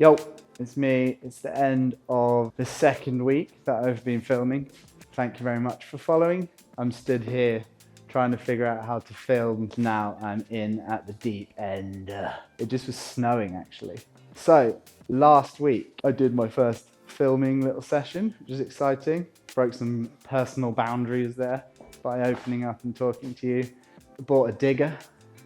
Yo, it's me. It's the end of the second week that I've been filming. Thank you very much for following. I'm stood here trying to figure out how to film. Now I'm in at the deep end. It just was snowing actually. So last week I did my first filming little session, which is exciting. Broke some personal boundaries there by opening up and talking to you. Bought a digger,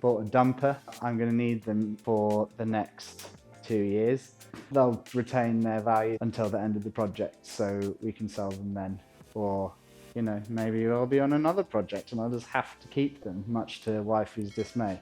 bought a dumper. I'm going to need them for the next 2 years. They'll retain their value until the end of the project, so we can sell them then. Or, you know, maybe I'll be on another project and I'll just have to keep them, much to wifey's dismay.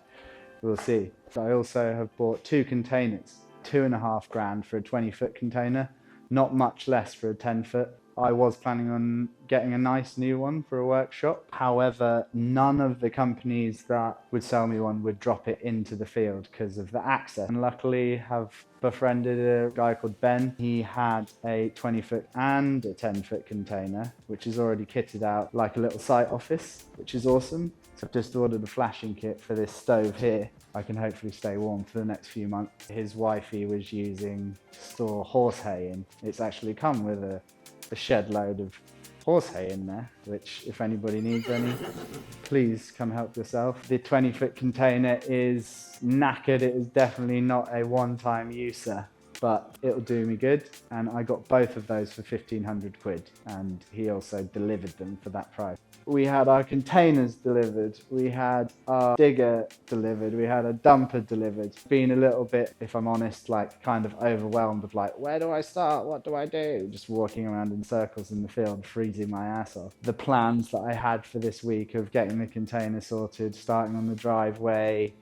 We'll see. I also have bought 2 containers, 2.5 grand for a 20-foot container, not much less for a 10-foot. I was planning on getting a nice new one for a workshop. However, none of the companies that would sell me one would drop it into the field because of the access. And luckily have befriended a guy called Ben. He had a 20-foot and a 10-foot container, which is already kitted out like a little site office, which is awesome. So I've just ordered a flashing kit for this stove here. I can hopefully stay warm for the next few months. His wifey was using to store horse hay in. It's actually come with a shed load of horse hay in there, which if anybody needs any, please come help yourself. The 20-foot container is knackered. It is definitely not a one-time user, but it'll do me good. And I got both of those for 1,500 quid, and he also delivered them for that price. We had our containers delivered, we had our digger delivered, we had a dumper delivered. Been a little bit, if I'm honest, like kind of overwhelmed of like, where do I start? What do I do? Just walking around in circles in the field, freezing my ass off. The plans that I had for this week of getting the container sorted, starting on the driveway,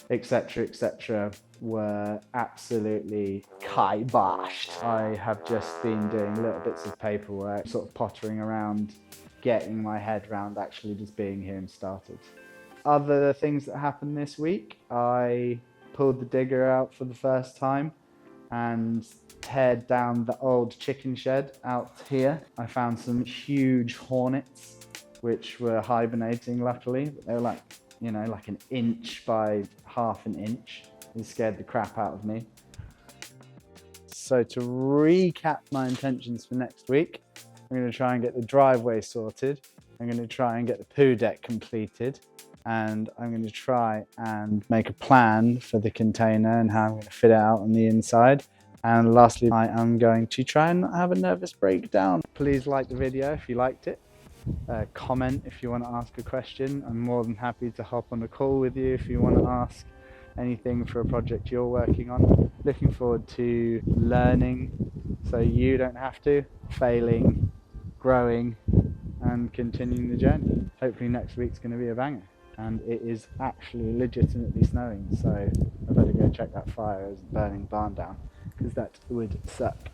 etc., were absolutely kiboshed. I have just been doing little bits of paperwork, sort of pottering around, getting my head around actually just being here and started. Other things that happened this week, I pulled the digger out for the first time and teared down the old chicken shed out here. I found some huge hornets, which were hibernating luckily. They were like, you know, like 1 inch by 1/2 inch. It scared the crap out of me. So to recap my intentions for next week, I'm going to try and get the driveway sorted. I'm going to try and get the poo deck completed. And I'm going to try and make a plan for the container and how I'm going to fit it out on the inside. And lastly, I am going to try and not have a nervous breakdown. Please like the video if you liked it. Comment if you want to ask a question. I'm more than happy to hop on a call with you if you want to ask anything for a project you're working on. Looking forward to learning so you don't have to, failing, growing and continuing the journey. Hopefully next week's going to be a banger, and it is actually legitimately snowing, so I better go check that fire as burning barn down, because that would suck.